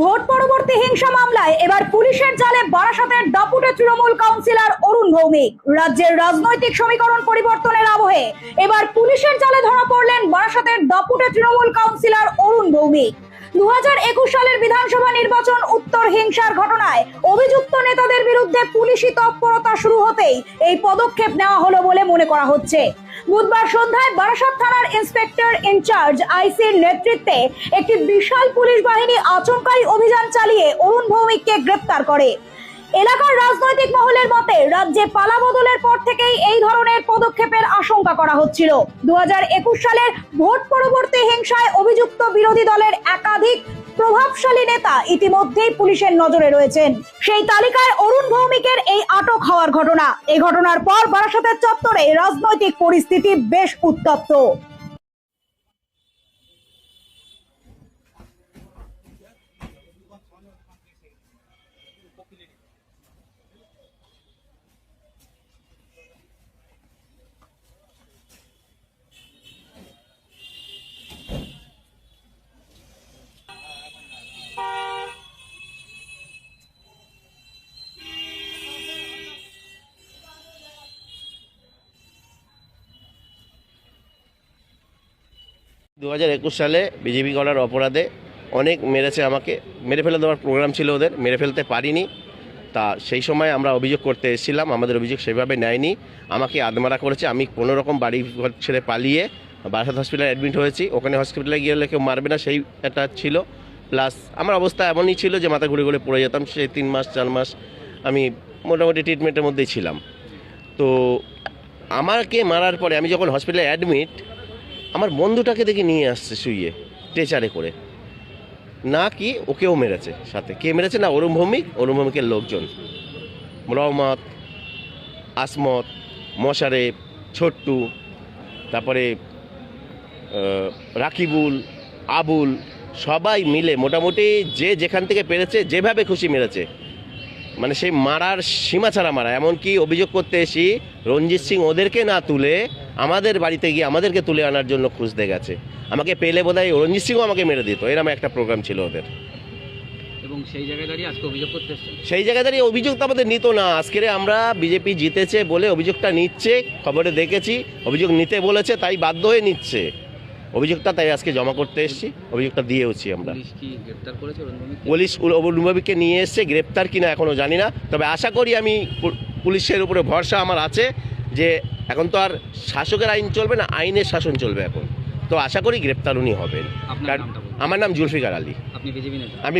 Vote পরবর্তী হিংসা মামলায় এবার পুলিশের জালে বারাসাতের দাপুটে তৃণমূল কাউন্সিলর অরুণ ভৌমিক। রাজ্যের রাজনৈতিক সমীকরণ পরিবর্তনের আবহে এবার পুলিশের জালে ধরা পড়লেন বারাসাতের দাপুটে তৃণমূল কাউন্সিলর অরুণ ভৌমিক। 2021 সালের বিধানসভা নির্বাচন উত্তর হিংসার ঘটনায় অভিযুক্ত নেতাদের বিরুদ্ধে পুলিশি তৎপরতা শুরু হতেই এই পদক্ষেপ নেওয়া হলো বলে মনে করা হচ্ছে। বুধবার সন্ধ্যায় বারাসাত থানার ইন্সপেক্টর ইনচার্জ আইসির নেতৃত্বে একটি বিশাল পুলিশ বাহিনী আচমকাই অভিযান চালিয়ে অরুণ ভৌমিককে গ্রেফতার করে। এলাকার রাজনৈতিক মহলের মতে রাজ্যে পালা বদলের পর থেকেই এই ধরনের পদক্ষেপের আশঙ্কা করা হচ্ছিল। 2021 সালের ভোট পরবর্তী হিংসায় অভিযুক্ত বিরোধী দলের একাধিক প্রভাবশালী নেতা ইতিমধ্যেই পুলিশের নজরে রয়েছেন। সেই তালিকায় অরুণ ভৌমিকের এই আটক হওয়ার ঘটনা। এই ঘটনার পর বারাসাতের চত্বরে রাজনৈতিক পরিস্থিতি বেশ উত্তপ্ত। দু 2021 সালে বিজেপি করার অপরাধে অনেক মেরেছে, আমাকে মেরে ফেলে দেওয়ার প্রোগ্রাম ছিল ওদের, মেরে ফেলতে পারিনি। তা সেই সময় আমরা অভিযোগ করতে এসেছিলাম, আমাদের অভিযোগ সেভাবে নেয়নি, আমাকে আদমারা করেছে। আমি কোনো রকম বাড়ি ঘর ছেড়ে পালিয়ে বারাসাত হসপিটালে অ্যাডমিট হয়েছি। ওখানে হসপিটালে গিয়ে কেউ মারবে না সেই একটা ছিল, প্লাস আমার অবস্থা এমনই ছিল যে মাথা ঘুরে ঘুরে পড়ে যেতাম। সেই 3 মাস 4 মাস আমি মোটামুটি ট্রিটমেন্টের মধ্যেই ছিলাম। তো আমাকে মারার পরে আমি যখন হসপিটালে অ্যাডমিট, আমার বন্ধুটাকে দেখে নিয়ে আসছে শুইয়ে ট্রেচারে করে, না কি ওকেও মেরেছে। সাথে কে মেরেছে না, অরুণ ভৌমিকের লোকজন, রহমত, আসমত, মশারেফ, ছোট্টু, তারপরে রাকিবুল, আবুল, সবাই মিলে মোটামুটি যে যেখান থেকে পেরেছে যেভাবে খুশি মেরেছে। মানে সেই মারার সীমা ছাড়া মারা। এমনকি অভিযোগ করতে এসি রঞ্জিত সিং ওদেরকে না তুলে আমাদের বাড়িতে গিয়ে আমাদেরকে তুলে আনার জন্য খুঁজতে গেছে। আমাকে পেলে বোধহয় রঞ্জিত সিংও আমাকে মেরে দিত, এরকম একটা প্রোগ্রাম ছিল ওদের। এবং সেই জায়গায় দাঁড়িয়ে আজকে অভিযোগ করতে এসেছেন? সেই জায়গায় দাঁড়িয়ে অভিযোগ তো আমাদের নিত না। আজকে আমরা বিজেপি জিতেছে বলে অভিযোগটা নিচ্ছে, খবরে দেখেছি অভিযোগ নিতে বলেছে, তাই বাধ্য হয়ে নিচ্ছে অভিযোগটা। তাই আজকে জমা করতে এসেছি, অভিযোগটা দিয়েওছি আমরা। পুলিশ কি গ্রেফতার করেছে অরুণ ভৌমিককে? পুলিশ অরুণ ভৌমিককে নিয়ে এসছে, গ্রেপ্তার কিনা এখনও জানি না, তবে আশা করি, আমি পুলিশের উপরে ভরসা আমার আছে যে এখন তো আর শাসকের আইন চলবে না, আইনের শাসন চলবে এখন। তো আশা করি গ্রেপ্তার উনি হবেন। আপনার নামটা বলুন। আমার নাম জুলফিকার আলী। আপনি বিজেপি নেতা? আমি